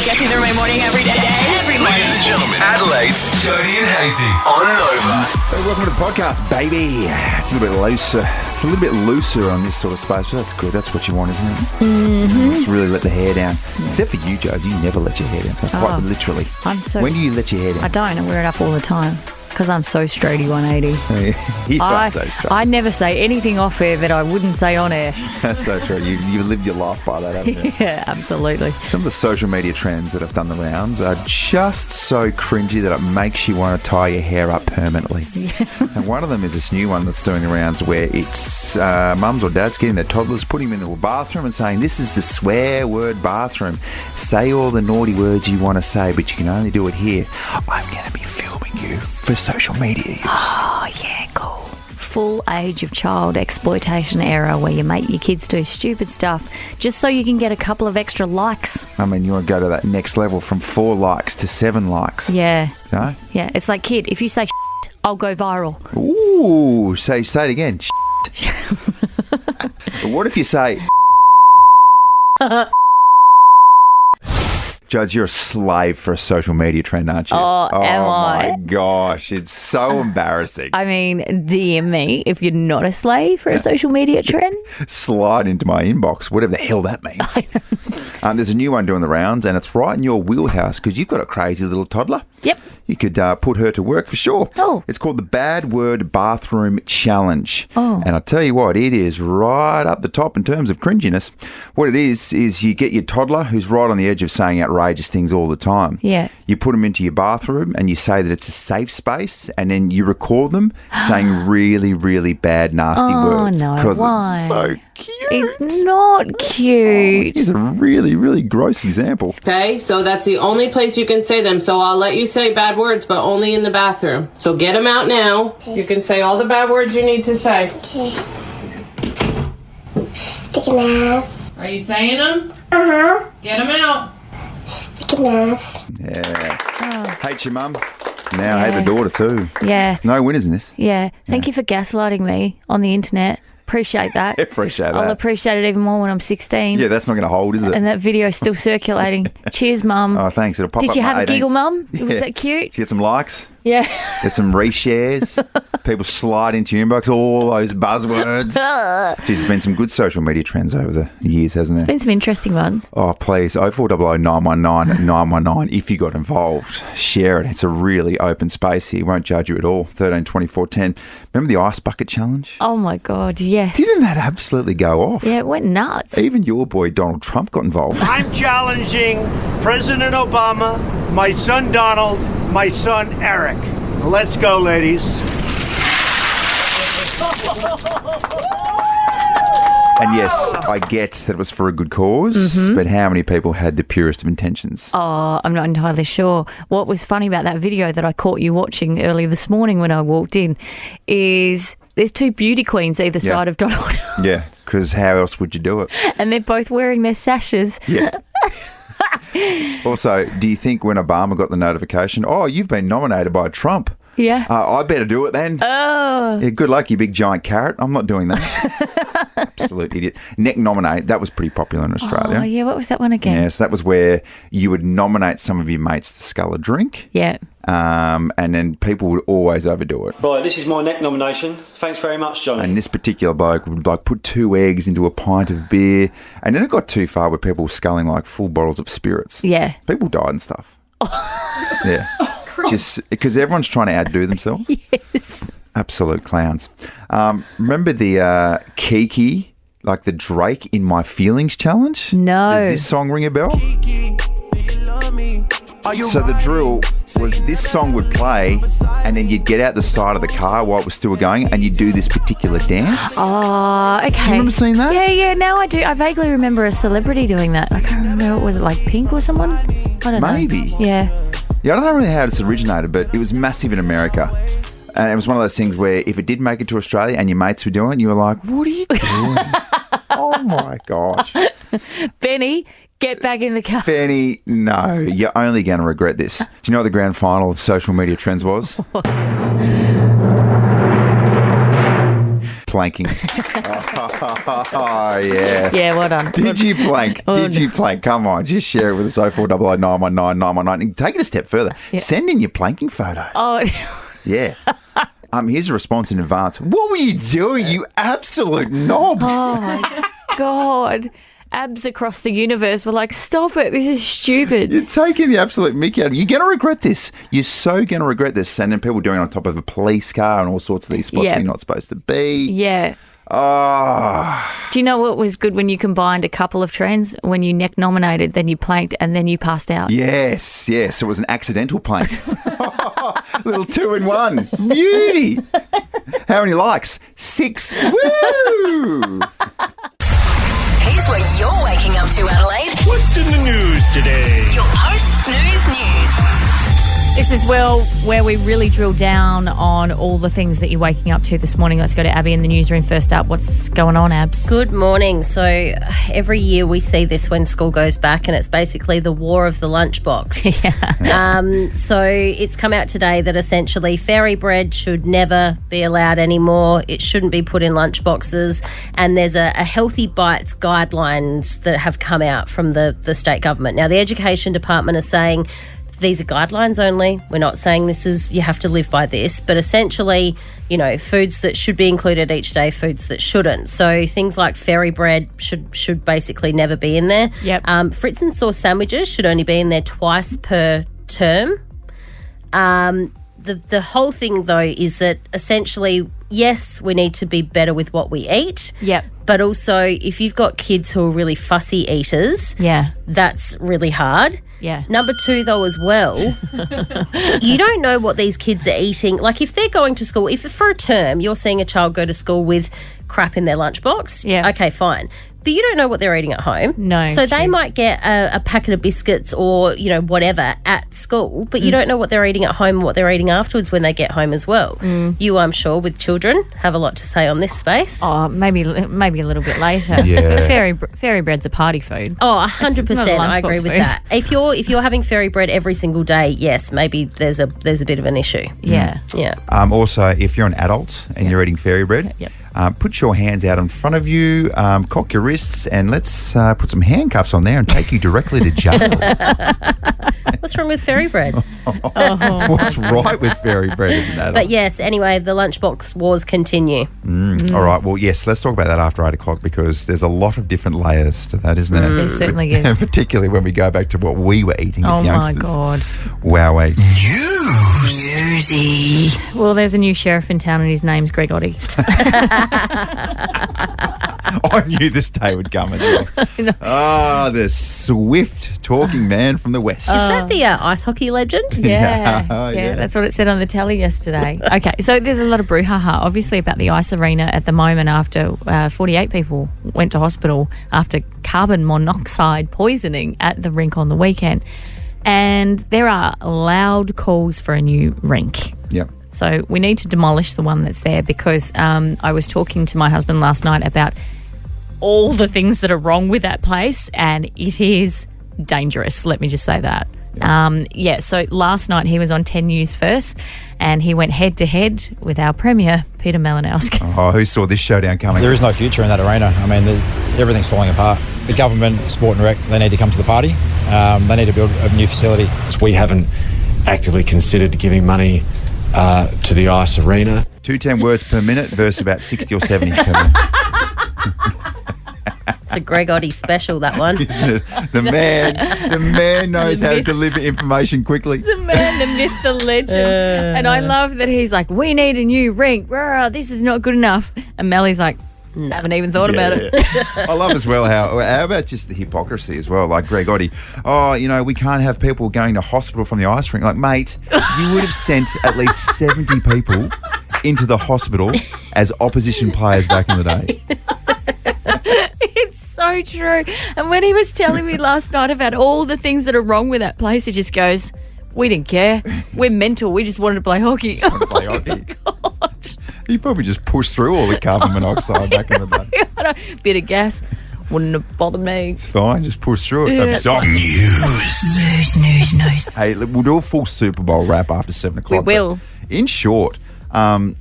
Gets me through my morning every day. Every morning. Ladies and gentlemen, Adelaide's Jody and Hazy on Nova. Hey, welcome to the podcast, baby. It's a little bit looser. It's a little bit looser on this sort of space. That's good. That's what you want, isn't it? Mm-hmm. Just really let the hair down. Yeah. Except for you, Josie. You never let your hair down. Quite literally. When do you let your hair down? I don't. I wear it up all the time. Because I'm so straighty 180. You are so straight. I never say anything off air that I wouldn't say on air. That's so true. You lived your life by that, haven't you? Yeah, absolutely. Some of the social media trends that have done the rounds are just so cringy that it makes you want to tie your hair up permanently. Yeah. And one of them is this new one that's doing the rounds where it's mums or dads getting their toddlers, putting them in the bathroom and saying, this is the swear word bathroom. Say all the naughty words you want to say, but you can only do it here. I'm going to be filming you for social media use. Oh, yeah, cool. Full age of child exploitation era where you make your kids do stupid stuff just so you can get a couple of extra likes. I mean, you want to go to that next level from 4 likes to 7 likes. Yeah. No? Yeah, it's like, kid, if you say shit, I'll go viral. Ooh, say it again. But what if you say... Judge, you're a slave for a social media trend, aren't you? Oh, am I? Oh, my gosh. It's so embarrassing. I mean, DM me if you're not a slave for a social media trend. Slide into my inbox, whatever the hell that means. There's a new one doing the rounds, and it's right in your wheelhouse because you've got a crazy little toddler. Yep. You could put her to work for sure. Oh. It's called the Bad Word Bathroom Challenge. Oh. And I'll tell you what, it is right up the top in terms of cringiness. What it is you get your toddler who's right on the edge of saying outrageous things all the time. Yeah. You put them into your bathroom and you say that it's a safe space, and then you record them saying really, really bad, nasty words. Oh, no. Because Why? it's so cute. It's not cute. Here's a really, really gross example. Okay, so that's the only place you can say them. So I'll let you say bad words, but only in the bathroom. So get them out now. Okay. You can say all the bad words you need to say. Okay. Sticking ass. Are you saying them? Uh-huh. Get them out. Sticking ass. Yeah. Oh. Hate your mum. Now I hate the daughter too. Yeah. No winners in this. Yeah. Thank you for gaslighting me on the internet. Appreciate that. Appreciate that. I'll appreciate it even more when I'm 16. Yeah, that's not going to hold, is it? And that video's still circulating. Cheers, Mum. Oh, thanks. It'll pop Did up you my have a 18th. giggle, Mum? Yeah. Was that cute? Did you get some likes? Yeah. Get some reshares. People slide into your inbox, all those buzzwords. Geez, there's been some good social media trends over the years, hasn't there? Been some interesting ones. Oh, please, 0400 919 919. If you got involved, share it. It's a really open space here. Won't judge you at all. 13 24 10. Remember the ice bucket challenge? Oh, my God, yes. Didn't that absolutely go off? Yeah, it went nuts. Even your boy Donald Trump got involved. I'm challenging President Obama, my son Donald, my son Eric. Let's go, ladies. And yes, I get that it was for a good cause, but how many people had the purest of intentions? Oh, I'm not entirely sure. What was funny about that video that I caught you watching early this morning when I walked in is there's 2 beauty queens either side of Donald. Yeah, because how else would you do it? And they're both wearing their sashes. Yeah. Also, do you think when Obama got the notification, oh, you've been nominated by Trump, Yeah. I better do it then? Oh. Yeah, good luck, you big giant carrot. I'm not doing that. Absolute idiot. Neck nominate, that was pretty popular in Australia. Oh, yeah. What was that one again? Yes, that was where you would nominate some of your mates to scull a drink. Yeah. And then people would always overdo it. Right, this is my neck nomination. Thanks very much, Johnny. And this particular bloke would put 2 eggs into a pint of beer, and then it got too far where people were sculling like full bottles of spirits. Yeah. People died and stuff. Yeah. Just because everyone's trying to outdo themselves. Yes. Absolute clowns. Remember the Kiki, like the Drake in My Feelings challenge? No. Does this song ring a bell? So the drill was this song would play, and then you'd get out the side of the car while it was still going, and you'd do this particular dance. Oh, okay. Do you remember seeing that? Yeah, now I do. I vaguely remember a celebrity doing that. I can't remember. Was it like Pink or someone? I don't know. Maybe. Yeah. Yeah, I don't know really how it's originated, but it was massive in America. And it was one of those things where if it did make it to Australia and your mates were doing it, you were like, what are you doing? Oh, my gosh. Benny, get back in the car. Benny, no, you're only going to regret this. Do you know what the grand final of social media trends was? Planking. Oh, yeah. Yeah, well done. Did you plank? Oh, Did you plank? Come on, just share it with us. 0400 919 919. Take it a step further. Yeah. Send in your planking photos. Oh, Yeah. Here's a response in advance. What were you doing, you absolute knob? oh my God. Abs across the universe were like, stop it. This is stupid. You're taking the absolute mickey out of it. You're going to regret this. You're so going to regret this. Sending people doing it on top of a police car and all sorts of these spots Yeah. where you're not supposed to be. Yeah. Oh. Do you know what was good when you combined a couple of trends? When you neck nominated, then you planked, and then you passed out. Yes. It was an accidental plank. Little 2-in-1. Beauty. How many likes? 6. Woo! Here's what you're waking up to, Adelaide. What's in the news today? Your post-snooze news. This is where we really drill down on all the things that you're waking up to this morning. Let's go to Abby in the newsroom first up. What's going on, Abs? Good morning. So every year we see this when school goes back, and it's basically the war of the lunchbox. Yeah. So it's come out today that essentially fairy bread should never be allowed anymore. It shouldn't be put in lunchboxes. And there's a Healthy Bites guidelines that have come out from the state government. Now, the Education Department is saying these are guidelines only. We're not saying this is, you have to live by this, but essentially, you know, foods that should be included each day, foods that shouldn't. So things like fairy bread should basically never be in there. Yep. Fritz and sauce sandwiches should only be in there twice per term. The whole thing, though, is that essentially, yes, we need to be better with what we eat. Yep. But also, if you've got kids who are really fussy eaters, Yeah. that's really hard. Yeah. Number 2, though, as well, you don't know what these kids are eating. Like, if they're going to school, if for a term you're seeing a child go to school with crap in their lunchbox, Yeah. okay, fine. But you don't know what they're eating at home. No, So they true. might get a packet of biscuits or, you know, whatever at school, but you don't know what they're eating at home and what they're eating afterwards when they get home as well. You, I'm sure, with children, have a lot to say on this space. Oh, maybe a little bit later. Yeah. But fairy bread's a party food. Oh, It's 100%. not a I agree lunchbox with food. that. If you're having fairy bread every single day, yes, maybe there's a bit of an issue. Yeah. Yeah. Also, if you're an adult and you're eating fairy bread, Yep. put your hands out in front of you, cock your wrists, and let's put some handcuffs on there and take you directly to jail. What's wrong with fairy bread? What's right with fairy bread as an adult? But yes, anyway, the lunchbox wars continue. All right, well, yes, let's talk about that after 8 o'clock because there's a lot of different layers to that, isn't there? There certainly is. And particularly when we go back to what we were eating as Oh, my youngsters. God. Wowee. Newsy. Well, there's a new sheriff in town and his name's Greg Oddie. I knew this day would come as well. The swift talking man from the West. Is that the ice hockey legend? Yeah, Yeah. that's what it said on the telly yesterday. Okay, so there's a lot of brouhaha, obviously, about the ice arena at the moment after 48 people went to hospital after carbon monoxide poisoning at the rink on the weekend. And there are loud calls for a new rink. Yep. So we need to demolish the one that's there because I was talking to my husband last night about all the things that are wrong with that place, and it is dangerous. Let me just say that. So last night he was on 10 News First and he went head-to-head with our Premier, Peter Malinauskas. Oh, who saw this showdown coming? There is no future in that arena. I mean, everything's falling apart. The government, Sport and Rec, they need to come to the party. They need to build a new facility. We haven't actively considered giving money to the ice arena. 210 words per minute versus about 60 or 70 per minute. It's a Greg Oddie special, that one. Isn't it? The man knows how to deliver information quickly. The man, the myth, the legend. And I love that he's like, we need a new rink. This is not good enough. And Melly's like, haven't even thought about it. I love as well how about just the hypocrisy as well, like Greg Oddie. Oh, you know, we can't have people going to hospital from the ice rink. Like, mate, you would have sent at least 70 people into the hospital as opposition players back in the day. It's so true. And when he was telling me last night about all the things that are wrong with that place, he just goes, we didn't care. We're mental. We just wanted to play hockey. Play hockey. He probably just pushed through all the carbon monoxide back in the day. Bit of gas. Wouldn't have bothered me. It's fine. Just push through it. Yeah. Stop. News. Hey, we'll do a full Super Bowl wrap after 7 o'clock. We will. But in short,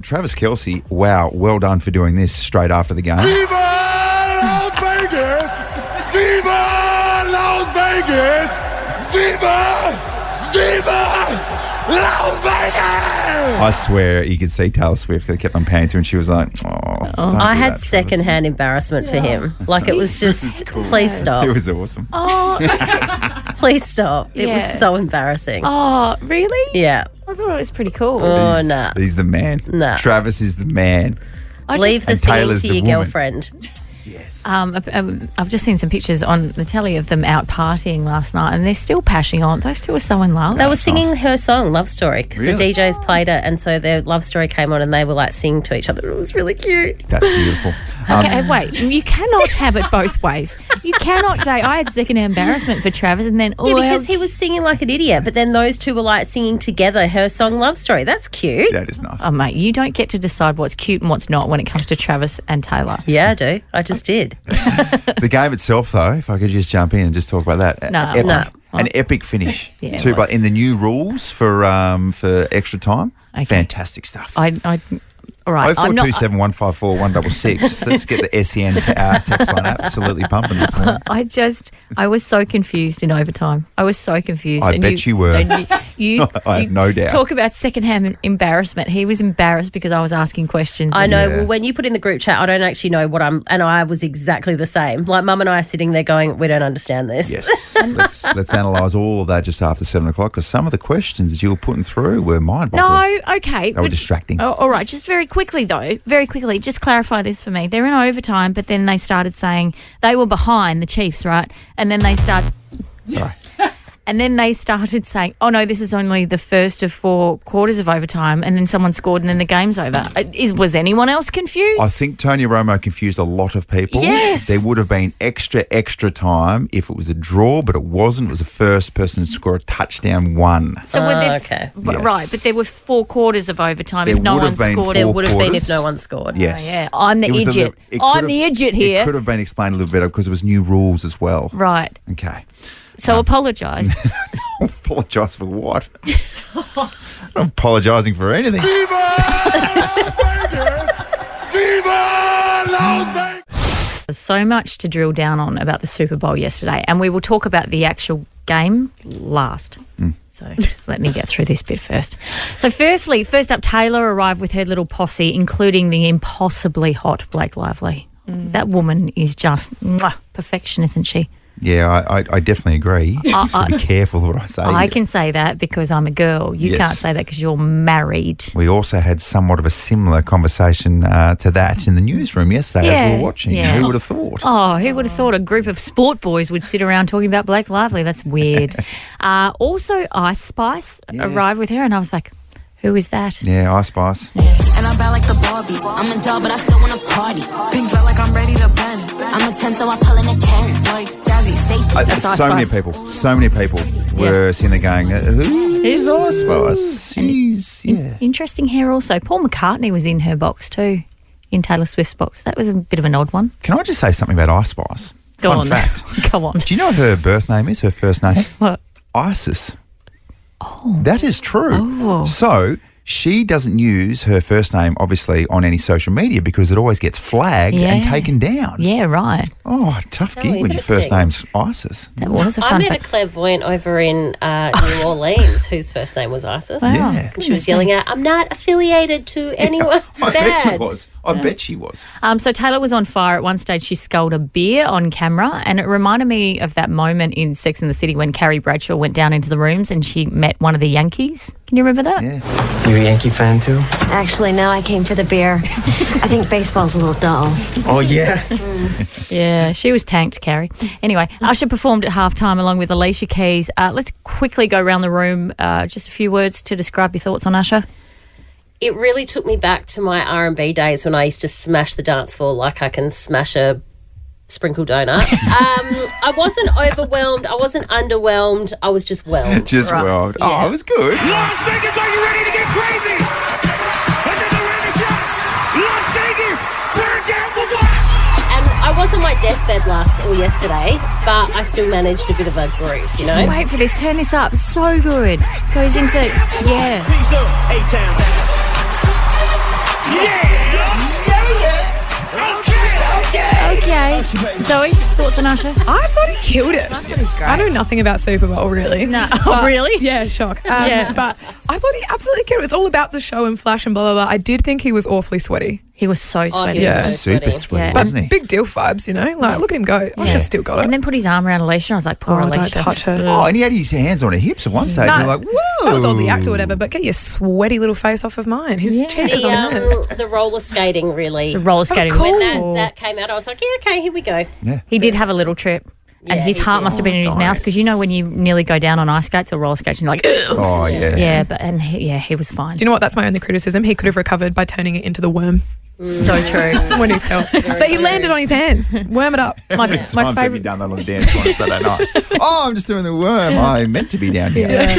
Travis Kelce, wow, well done for doing this straight after the game. Viva Las Vegas! Viva Las Vegas! Viva! Viva Las Vegas! I swear you could see Taylor Swift. They kept on panning to her and she was like, oh. I had secondhand embarrassment for him. Like it was just, Cool. please stop. It was awesome. Oh, Please stop. It was Yeah. so embarrassing. oh, really? Yeah. I thought it was pretty cool. Oh, He's- no. He's the man. Nah. Travis is the man. Leave the And singing Taylor's to the your woman. girlfriend. I've just seen some pictures on the telly of them out partying last night, and they're still pashing on. Those two are so in love. They were singing her song, Love Story, because Really? the DJs played it, and so their Love Story came on and they were like singing to each other. It was really cute. That's beautiful. Okay, wait. You cannot have it both ways. You cannot say, I had second-hand embarrassment for Travis, and then, Yeah, because he was singing like an idiot, but then those two were like singing together her song Love Story. That's cute. That is nice. Oh, mate, you don't get to decide what's cute and what's not when it comes to Travis and Taylor. Yeah, I do. I just did. The game itself, though, if I could just jump in and just talk about that. No, Epic. no. An epic finish. Yeah, it too, was. but in the new rules for extra time, fantastic stuff. All right. I'm not, 0427 154 166. Let's get the SEN text line absolutely pumping this morning. I was so confused in overtime. I was so confused. I bet you were. and you I have no doubt. Talk about secondhand embarrassment. He was embarrassed because I was asking questions. I know. Yeah. Well, when you put in the group chat, I don't actually know what I'm, and I was exactly the same. Like Mum and I are sitting there going, we don't understand this. Yes. let's analyse all of that just after 7 o'clock because some of the questions that you were putting through were mind-boggling. No, okay. They were distracting. Oh, all right, just very quickly, though. Very quickly, just clarify this for me. They're in overtime, but then they started saying they were behind the Chiefs, right? And then they started... Sorry. And then they started saying, oh, no, this is only the first of 4 quarters of overtime, and then someone scored and then the game's over. Was anyone else confused? I think Tony Romo confused a lot of people. Yes. There would have been extra time if it was a draw, but it wasn't. It was the first person to score a touchdown won. So were there okay. Right, but there were 4 quarters of overtime. There If no would one have been scored, There 4 would have been if quarters. no one scored. Yes. yeah, I'm the It was a idiot. it could I'm have- the idiot It here. could have been explained a little better because it was new rules as well. Right. Okay. So apologise. Apologise for what? I'm not apologising for anything. Viva Las Vegas! Viva Las Vegas! There's so much to drill down on about the Super Bowl yesterday, and we will talk about the actual game last. So just let me get through this bit first. So first up, Taylor arrived with her little posse, including the impossibly hot Blake Lively. That woman is just perfection, isn't she? Yeah, I definitely agree. Just gotta be careful what I say. I can say that because I'm a girl. You Yes. can't say that because you're married. We also had somewhat of a similar conversation to that in the newsroom yesterday as we were watching. yeah. Who would have thought? Oh, who would have thought a group of sport boys would sit around talking about Blake Lively? That's weird. Also, Ice Spice arrived with her, and I was like, who is that? Yeah, Ice Spice. And I'm bad like the Barbie. I'm a doll, but I still wanna party. Big girl like I'm ready to bend. I'm a 10, so I pull in a 10. Like Jazzy, Stacey. That's Ice So many Spice. people were sitting there going, who's Ice Spice? She's, yeah. Interesting hair also. Paul McCartney was in her box too, in Taylor Swift's box. That was a bit of an odd one. Can I just say something about Ice Spice? Go Fun on. fact. Go on. Do you know what her birth name is, her first name? What? Isis. Oh. That is true. Oh. So she doesn't use her first name, obviously, on any social media because it always gets flagged and taken down. Yeah, right. Oh, tough gig when your first interesting. name's Isis. That was a I fun met a fact. clairvoyant over in New Orleans whose first name was Isis. Wow. Yeah. And she was yelling out, I'm not affiliated to anyone I bad. bet she was. I bet she was. So Taylor was on fire. At one stage, she sculled a beer on camera, and it reminded me of that moment in Sex and the City when Carrie Bradshaw went down into the rooms and she met one of the Yankees. Can you remember that? Yeah. You a Yankee fan too? Actually, no, I came for the beer. I think baseball's a little dull. Oh yeah. Yeah, she was tanked, Carrie. Anyway, Usher performed at halftime along with Alicia Keys. Let's quickly go around the room. Just a few words to describe your thoughts on Usher. It really took me back to my R&B days when I used to smash the dance floor like I can smash a sprinkle donut. I wasn't overwhelmed. I wasn't underwhelmed. I was just whelmed. Just well. Yeah. Oh, it was good. Las Vegas, are you ready to get crazy? Another round of shots. Las Vegas, turn down for what? And I was on my deathbed yesterday, but I still managed a bit of a groove, you Just know? wait for this. Turn this up. So good. Goes into, yeah. Peace up, A-Town. Okay. Zoe, thoughts on Usher? I thought he killed it. I thought he's great. I know nothing about Super Bowl, really. No. Oh, really? Yeah, shock. Yeah. But I thought he absolutely killed it. It's all about the show and flash and blah, blah, blah. I did think he was awfully sweaty. He was so sweaty. Yeah. Super sweaty, But wasn't he? big deal vibes, you know? Like, look at him go. Usher's still got it. And then put his arm around Alicia. I was like, poor Oh, Alicia. don't touch her. Oh, and he had his hands on her hips at one stage. No, You're like, whoa. that was all the act or whatever, but get your sweaty little face off of mine. His champ is on hands. The roller skating, really. The roller skating was When cool. that came out, I was like, yeah, okay, here we go. Yeah. He did have a little trip. And his he heart did. must have been in his mouth because you know when you nearly go down on ice skates or roller skates and you're like, ugh. Oh, yeah. Yeah, but he was fine. Do you know what? That's my only criticism. He could have recovered by turning it into the worm. So true. When he fell. But he landed on his hands. Worm it up. How many times have you done that on the dance floor on Saturday night? Oh, I'm just doing the worm. I meant to be down here.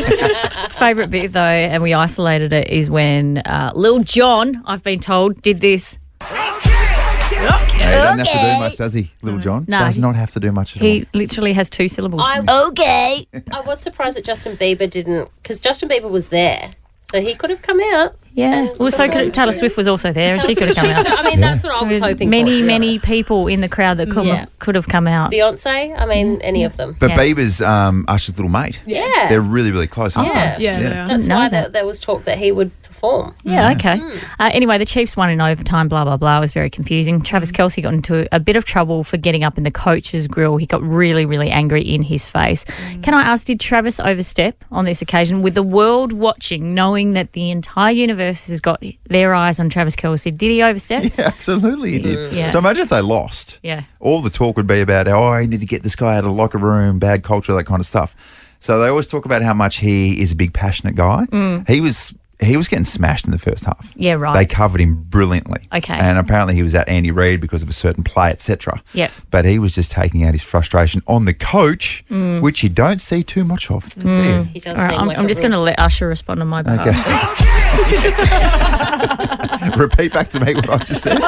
Favourite bit though, and we isolated it, is when Lil Jon, I've been told, did this. He doesn't have to do much, does he, Little John? No, does not have to do much at all. He literally has 2 syllables. Okay. I was surprised that Justin Bieber didn't, because Justin Bieber was there. So he could have come out. Yeah. Well, so could Taylor Swift was also there, and she could have come out. I mean, that's what I was hoping for. Many people in the crowd that could have come out. Beyonce, I mean, any of them. But Bieber's Usher's little mate. Yeah. They're really, really close, aren't they? Yeah, they are. That's why there was talk that he would perform. Yeah, okay. Anyway, the Chiefs won in overtime, blah, blah, blah. It was very confusing. Travis Kelce got into a bit of trouble for getting up in the coach's grill. He got really, really angry in his face. Can I ask, did Travis overstep on this occasion with the world watching, knowing that the entire universe has got their eyes on Travis Kelce? Did he overstep? Yeah, absolutely he did. Yeah. So imagine if they lost. Yeah. All the talk would be about, I need to get this guy out of the locker room, bad culture, that kind of stuff. So they always talk about how much he is a big, passionate guy. He was getting smashed in the first half. Yeah, right. They covered him brilliantly. Okay. And apparently he was at Andy Reid because of a certain play, etc. Yep. But he was just taking out his frustration on the coach, which you don't see too much of. Do you? He does All right, seem like I'm just going to let Usher respond on my behalf. Repeat back to me what I just said.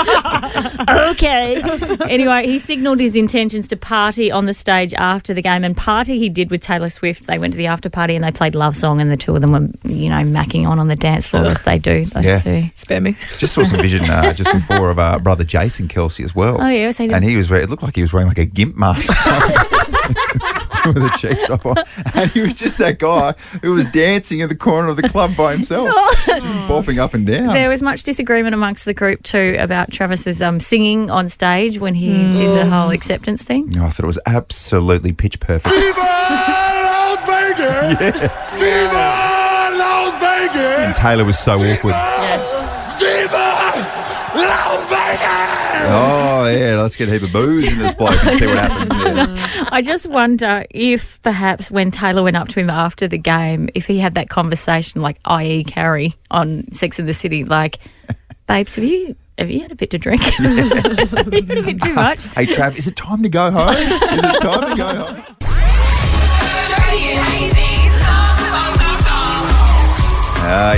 Okay. Anyway, he signalled his intentions to party on the stage after the game, and party he did with Taylor Swift. They went to the after party and they played Love Song, and the two of them were, macking on the dance floor as they do. Those two. Spare me. Just saw some vision just before of our brother Jason Kelce as well. Oh, yeah. And it looked like he was wearing like a gimp mask with a cheek shop on. And he was just that guy who was dancing in the corner of the club by himself, just bopping up and down. There was much disagreement amongst the group too about Travis's singing on stage when he did the whole acceptance thing. I thought it was absolutely pitch perfect. Viva Las Vegas! Yeah. Viva Las Vegas! And Taylor was so awkward. Viva Las Vegas! Oh, yeah, let's get a heap of booze in this bloke and see what happens here. I just wonder if perhaps when Taylor went up to him after the game, if he had that conversation like i.e. Carrie on Sex and the City, like, babes, have you had a bit to drink? A bit too much? Hey, Trav, is it time to go home? Is it time to go home? Jody and Hazy, song.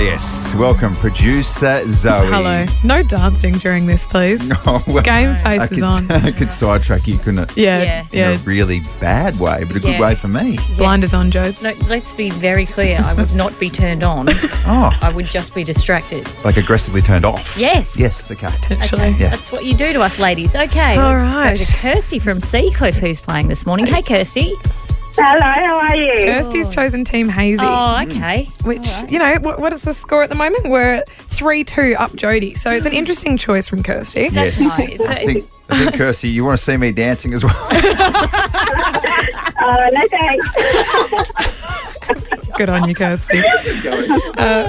Yes. Welcome, producer Zoe. Hello. No dancing during this, please. Oh, well, Game face is on. I could sidetrack you, couldn't it? Yeah. In a really bad way, but a good way for me. Blinders on, Jodes. No, let's be very clear. I would not be turned on. Oh. I would just be distracted. Like aggressively turned off. Yes. Yes, okay. Okay. Yeah. That's what you do to us ladies. Okay. All let's right. go to Kirsty from Seacliff who's playing this morning. Hey, Kirsty. Hello, how are you? Kirsty's chosen Team Hazy. Oh, okay. Which, what is the score at the moment? We're at 3-2 up Jody. So it's an interesting choice from Kirsty. Yes. I think, Kirsty, you want to see me dancing as well? No thanks. Good on you, Kirsty.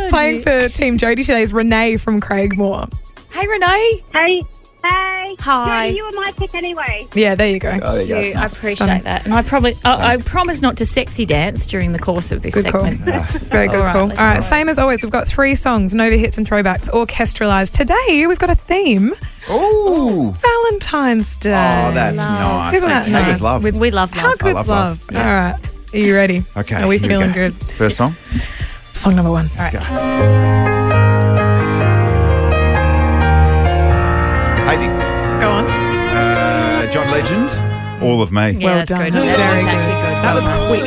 Playing for Team Jody today is Renee from Craigmore. Hey, Renee. Hey. Hey. Hi. Jody, you were my pick anyway. Yeah, there you go. Oh, there you go. I Nice. appreciate that. And I promise not to sexy dance during the course of this Good call. segment. Very good call. All right, same as always, we've got 3 songs, Nova hits and throwbacks, orchestralised. Today, we've got a theme. Oh. Valentine's Day. Oh, that's nice. Isn't that How nice? good's love? We love love. How good's love? Yeah. All right. Are you ready? Okay. Are we here feeling go. good? First song? Song number 1. Let's go. Hazy. Go on. John Legend, All of Me. Yeah, Well that's done. good. That's That very was actually good. good. That was quick.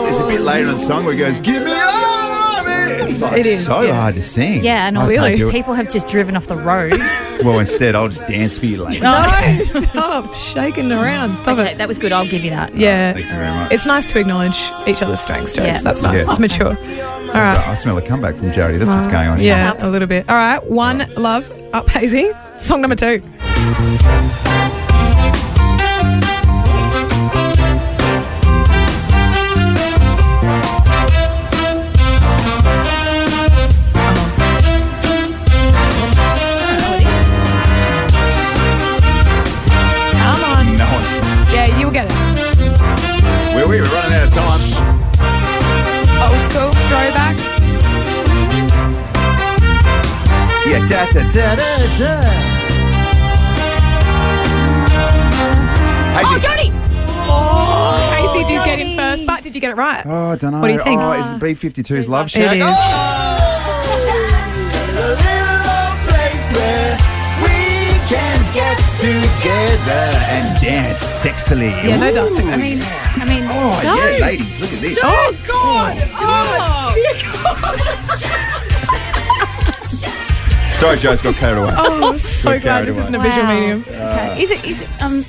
It's a bit later in the song where it goes, give me all of it. It's like It is, so yeah. hard to sing. Yeah, and I also can't do it. people have just driven off the road. Well, instead, I'll just dance for you later. No, stop shaking around. Stop Okay, it. that was good. I'll give you that. Yeah. Thank you very much. It's nice to acknowledge each other's strengths, Joe. Yeah. That's nice. Yeah. It's mature. All right. I smell a comeback from Jody. That's what's going on here. Yeah, a little bit. All right. One Love, Up Hazy. Song number 2. Come on. No one's... Yeah, you'll get it. We're running out of time. Old school, throwback. Yeah, da da da da da. Hazy. Oh, Johnny! Oh, Casey did get in first, but did you get it right? Oh, I don't know. What do you think? Oh, is it B-52's Love Shack? It is. Together and dance sexily. Yeah, no dancing. I mean, Oh, don't. yeah, ladies, look at this. Oh, God. Oh, dear Sorry, Joe's got carried away. Oh, so Got glad carried this away. isn't a visual Wow. medium. Okay.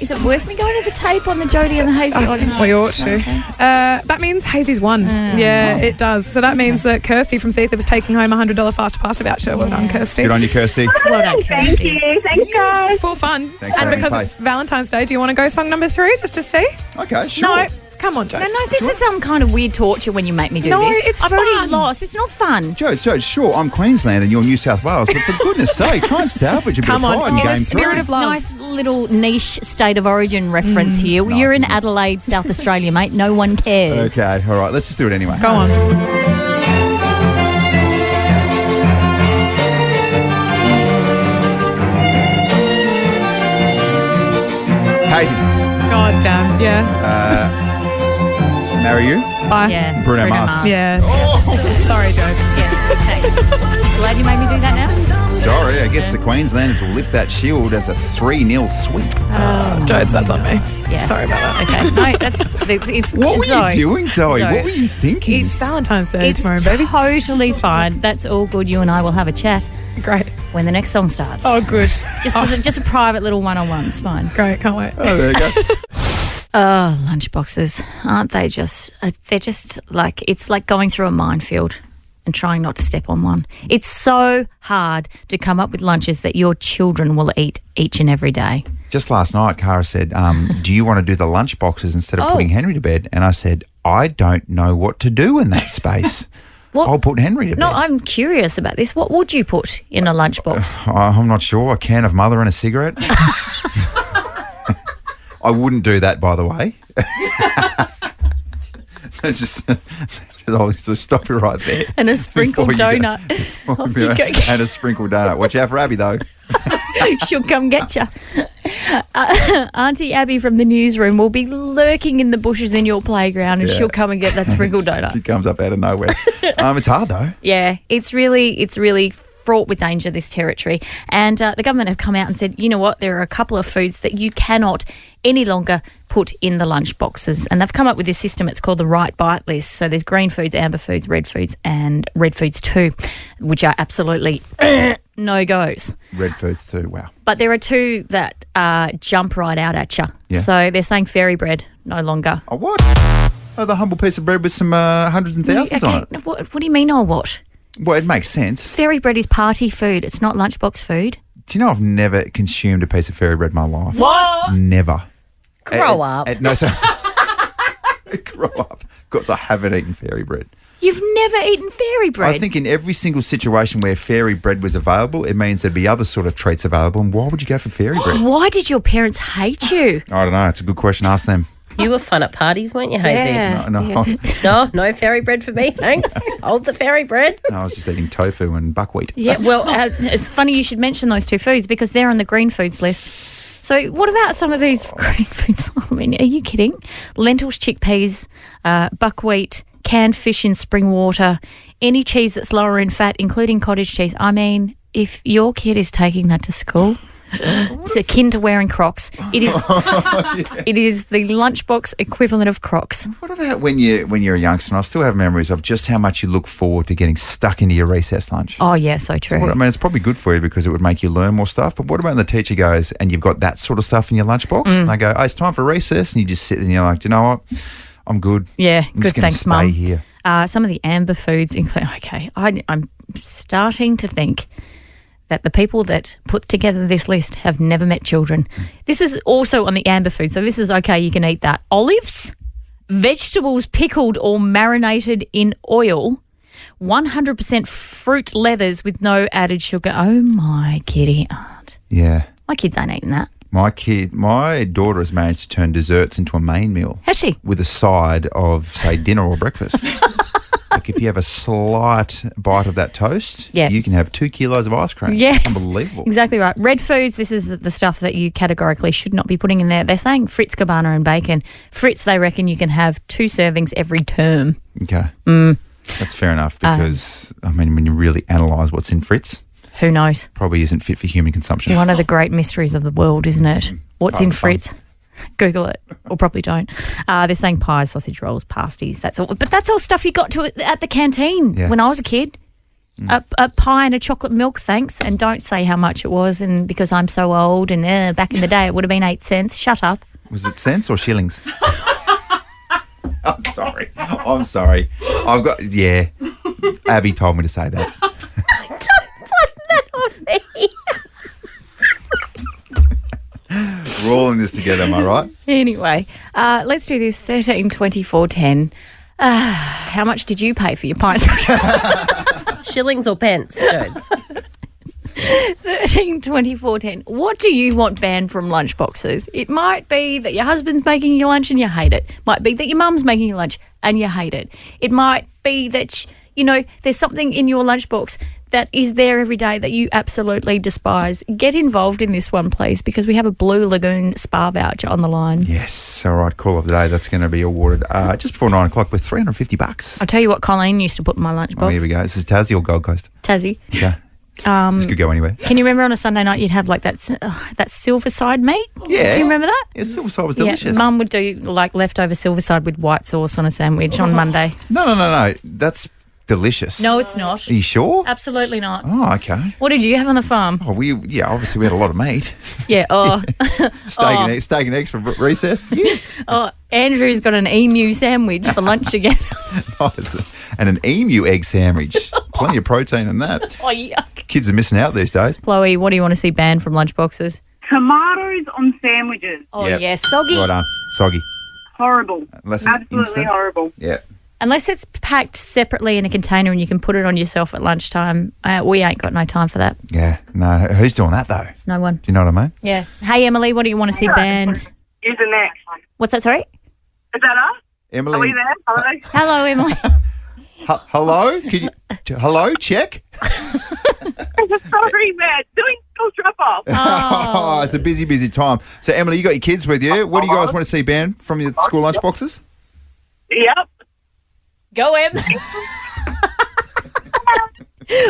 Is it worth me going to the tape on the Jodie and the Hazy? I think we ought to. That means Hazy's won. Yeah, it does. So that means that Kirsty from Seatham is taking home a $100 Faster Pasta voucher. Well done, Kirsty. Good on you, Kirsty. Well done, Thank Kirsty. you. Thanks, guys. For fun. Thanks for And having because me. it's Valentine's Day, do you want to go song number 3 just to see? Okay, sure. No. Come on, Joe. No, this is some kind of weird torture when you make me do No, this. it's I've already fun. lost. It's not fun. Joe, sure, I'm Queensland and you're New South Wales, but for goodness sake, try and salvage a bit Come of on, pride in in the game spirit 3. of love. Nice little niche state of origin reference here. It's nice, You're in isn't it? Adelaide, South Australia, mate. No one cares. Okay, all right, let's just do it anyway. Go on. Hazy, God damn. Yeah. marry you? Bye. Yeah. Bruno Mars. Yeah. Sorry, Joe. Yeah, thanks. Glad you made me do that now. Sorry, I guess the Queenslanders will lift that shield as a 3-0 sweep. Jodes, that's on me. Yeah. Sorry about that. Okay. No, it's What were Zoe. you doing, Zoe? Zoe. What were you thinking? It's Valentine's Day It's tomorrow, baby. totally fine. That's all good. You and I will have a chat Great. when the next song starts. Oh, good. Just a private little one-on-one. It's fine. Great. Can't wait. Oh, there you go. Oh, lunchboxes. Aren't they just, they're just like, it's like going through a minefield and trying not to step on one. It's so hard to come up with lunches that your children will eat each and every day. Just last night, Cara said, do you want to do the lunch boxes instead of Oh. putting Henry to bed? And I said, I don't know what to do in that space. What? I'll put Henry to No, bed. I'm curious about this. What would you put in a lunchbox? I'm not sure. A can of mother and a cigarette. I wouldn't do that, by the way. So I'll just stop you right there. And a sprinkled Before you go- donut. Off you go. And a sprinkled donut. Watch out for Abby, though. She'll come get you. Auntie Abby from the newsroom will be lurking in the bushes in your playground and Yeah. she'll come and get that sprinkled donut. She comes up out of nowhere. It's hard, though. Yeah, it's really fraught with danger, this territory. And the government have come out and said, you know what, there are a couple of foods that you cannot any longer put in the lunch boxes. And they've come up with this system. It's called the Right Bite List. So there's green foods, amber foods, red foods, and red foods too, which are absolutely no-goes. Red foods too, wow. But there are two that jump right out at you. Yeah. So they're saying fairy bread no longer. Oh, what? Oh, the humble piece of bread with some hundreds and thousands on it. What do you mean, oh what? Well, it makes sense. Fairy bread is party food. It's not lunchbox food. Do you know I've never consumed a piece of fairy bread in my life? What? Never. Grow up. No, so grow up. Because I haven't eaten fairy bread. You've never eaten fairy bread? I think in every single situation where fairy bread was available, it means there'd be other sort of treats available. And why would you go for fairy bread? Why did your parents hate you? I don't know. It's a good question. Ask them. You were fun at parties, weren't you, Hazy? Yeah. No. No fairy bread for me, thanks. Hold the fairy bread. I was just eating tofu and buckwheat. Yeah, well, it's funny you should mention those two foods because they're on the green foods list. So what about some of these green foods? I mean, are you kidding? Lentils, chickpeas, buckwheat, canned fish in spring water, any cheese that's lower in fat, including cottage cheese. I mean, if your kid is taking that to school, It's akin to wearing Crocs. It is. It is the lunchbox equivalent of Crocs. What about when you're a youngster? And I still have memories of just how much you look forward to getting stuck into your recess lunch. Oh yeah, so true. I mean, it's probably good for you because it would make you learn more stuff. But what about when the teacher goes and you've got that sort of stuff in your lunchbox, and they go, "Oh, it's time for recess," and you just sit and you're like, "Do you know what? I'm good. Yeah, I'm good. just gonna Thanks, stay Mum. here." Some of the amber foods include. Okay, I'm starting to think that the people that put together this list have never met children. This is also on the amber food, so this is okay. You can eat that. Olives, vegetables pickled or marinated in oil, 100% fruit leathers with no added sugar. Oh my kitty aunt. Yeah. My kids ain't eating that. My daughter has managed to turn desserts into a main meal. Has she? With a side of, say, dinner or breakfast. Like if you have a slight bite of that toast, you can have 2 kilos of ice cream. Yes. Unbelievable. Exactly right. Red foods, this is the stuff that you categorically should not be putting in there. They're saying Fritz, Cabana and bacon. Fritz, they reckon you can have 2 servings every term. Okay. That's fair enough because, I mean, when you really analyse what's in Fritz, who knows? Probably isn't fit for human consumption. One of the great mysteries of the world, isn't it? What's in fun. Fritz? Google it, or probably don't. They're saying pies, sausage rolls, pasties. That's all. But that's all stuff you got to at the canteen when I was a kid. A pie and a chocolate milk, thanks. And don't say how much it was, and because I'm so old. And back in the day, it would have been 8 cents. Shut up. Was it cents or shillings? I'm sorry. I've got Abby told me to say that. Don't put that on me. We're all in this together, am I right? Anyway, let's do this. 13, 24, 10. How much did you pay for your pints? Shillings or pence, Jones? 13, 24, 10. What do you want banned from lunchboxes? It might be that your husband's making you lunch and you hate it. Might be that your mum's making you lunch and you hate it. It might be that, there's something in your lunchbox that is there every day that you absolutely despise. Get involved in this one, please, because we have a Blue Lagoon spa voucher on the line. Yes. All right. Call of the day. That's going to be awarded just before 9 o'clock with $350. I'll tell you what Colleen used to put in my lunchbox. Oh, here we go. This is Tassie or Gold Coast? Tassie. Yeah. This could go anywhere. Can you remember on a Sunday night you'd have like that silver side meat? Yeah. Can you remember that? Yeah, silver side was delicious. Mum would do like leftover silver side with white sauce on a sandwich on Monday. No. That's delicious. No, it's not. Are you sure? Absolutely not. Oh, okay. What did you have on the farm? Oh, obviously we had a lot of meat. Yeah. Oh. Steak and eggs for recess. Yeah. Oh, Andrew's got an emu sandwich for lunch again. Nice. And an emu egg sandwich. Plenty of protein in that. Oh, yuck. Kids are missing out these days. Chloe, what do you want to see banned from lunchboxes? Tomatoes on sandwiches. Oh, Yep. yes. Soggy. Right on. Soggy. Horrible. Unless it's Absolutely instant. horrible. Yeah. Unless it's packed separately in a container and you can put it on yourself at lunchtime, we ain't got no time for that. Yeah. No. Who's doing that though? No one. Do you know what I mean? Yeah. Hey, Emily, what do you want to see banned? Is the next one. What's that, sorry? Is that us? Emily. Are we there? Hello? Hello, Emily. Hello? Hello? Check? Sorry, man. Doing school drop-off. Oh, it's a busy time. So, Emily, you got your kids with you. What do you guys want to see banned from your school lunch boxes? Yep. Go, Em.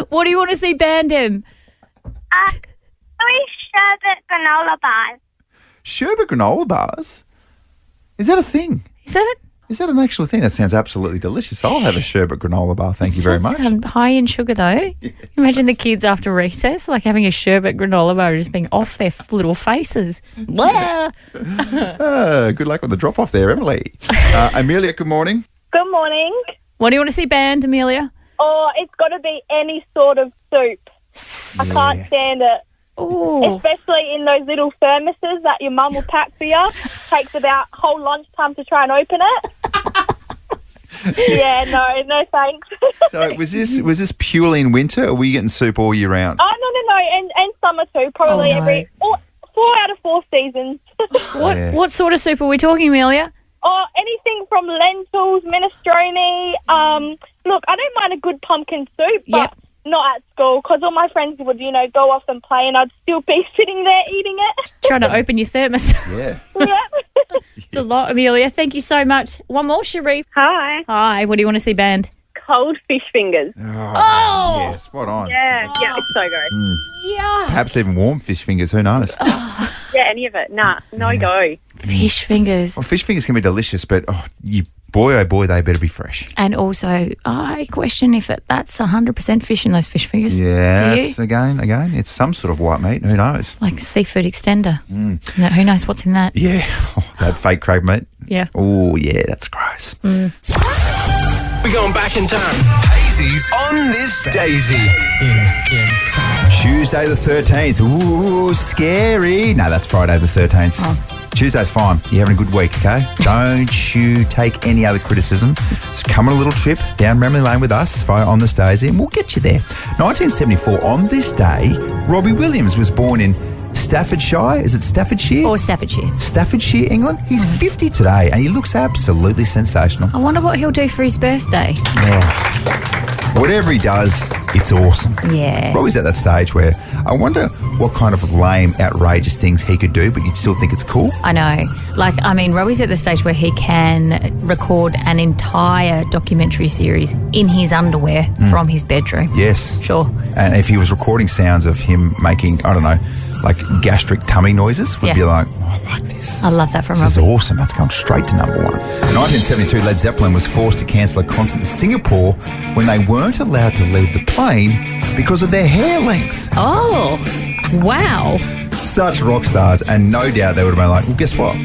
What do you want to see banned, Em? Sherbet granola bars. Sherbet granola bars? Is that a thing? Is that? Is that an actual thing? That sounds absolutely delicious. I'll have a sherbet granola bar. Thank you very much. High in sugar, though. Imagine the kids after recess, like having a sherbet granola bar just being off their little faces. Blah. Good luck with the drop-off there, Emily. Amelia, good morning. Good morning. What do you want to see banned, Amelia? Oh, it's got to be any sort of soup. I can't stand it. Ooh. Especially in those little thermoses that your mum will pack for you. Takes about whole lunchtime to try and open it. Yeah, no thanks. So was this purely in winter, or were you getting soup all year round? Oh, no, and summer too. Probably every 4 out of 4 seasons. What sort of soup are we talking, Amelia? Oh, anything from lentils, minestrone. Look, I don't mind a good pumpkin soup, but not at school because all my friends would, go off and play and I'd still be sitting there eating it. Trying to open your thermos. Yeah. It's a lot, Amelia. Thank you so much. One more, Sharif. Hi. Hi. What do you want to see banned? cold fish fingers. Oh! Yeah, spot on. Yeah, it's so good. Yeah. Perhaps even warm fish fingers, who knows? Yeah, any of it. Nah, no go. Fish fingers. Well, fish fingers can be delicious, but boy, they better be fresh. And also, I question if that's 100% fish in those fish fingers. Yeah, Do you? it's, again, it's some sort of white meat. Who knows? Like seafood extender. No, who knows what's in that? Yeah, that fake crab meat. Yeah. Oh, yeah, that's gross. We're going back in time. Hazy's on this Daisy. Tuesday the 13th. Ooh, scary. No, that's Friday the 13th. Tuesday's fine. You're having a good week, okay? Don't you take any other criticism. Just come on a little trip down memory lane with us via On This Daisy and we'll get you there. 1974, on this day, Robbie Williams was born in Staffordshire. Is it Staffordshire? Or Staffordshire. Staffordshire, England. He's 50 today and he looks absolutely sensational. I wonder what he'll do for his birthday. Whatever he does, it's awesome. Yeah. Robbie's at that stage where I wonder what kind of lame, outrageous things he could do, but you'd still think it's cool. I know. Robbie's at the stage where he can record an entire documentary series in his underwear from his bedroom. Yes. Sure. And if he was recording sounds of him making, I don't know, like gastric tummy noises, we'd be like, I like this. I love that from This is Robbie. awesome. That's gone straight to number one. In 1972, Led Zeppelin was forced to cancel a concert in Singapore when they weren't allowed to leave the plane because of their hair length. Oh, wow. Such rock stars, and no doubt they would have been like, well, guess what?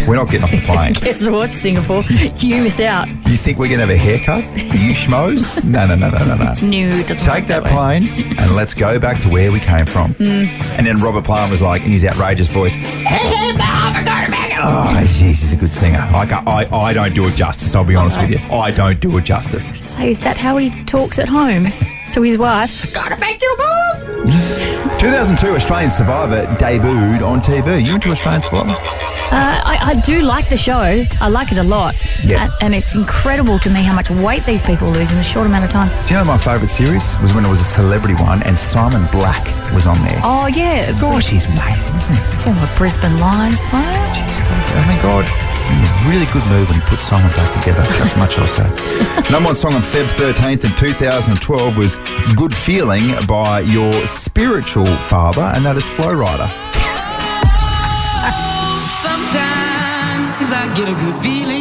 We're not getting off the plane. Guess what, Singapore? You miss out. You think we're going to have a haircut for you schmoes? No. No, it doesn't Take work that way. plane and let's go back to where we came from. And then Robert Plant was like, in his outrageous voice, hey, Bob, I got it back. Oh, jeez, he's a good singer. Like, I don't do it justice, I'll be honest with you. I don't do it justice. So is that how he talks at home to his wife? Gotta make you move. 2002, Australian Survivor debuted on TV. You into Australian Survivor? I do like the show. I like it a lot. Yeah. And it's incredible to me how much weight these people lose in a short amount of time. Do you know my favourite series was when it was a celebrity one and Simon Black was on there? Oh, yeah. Gosh, he's amazing, isn't he? Former Brisbane Lions player. Jeez, I mean, God, a really good move when he put Simon Black together. That's much I'll say. Number one song on Feb 13th in 2012 was Good Feeling by your spiritual father, and that is Flow Rider. Sometimes I get a good feeling.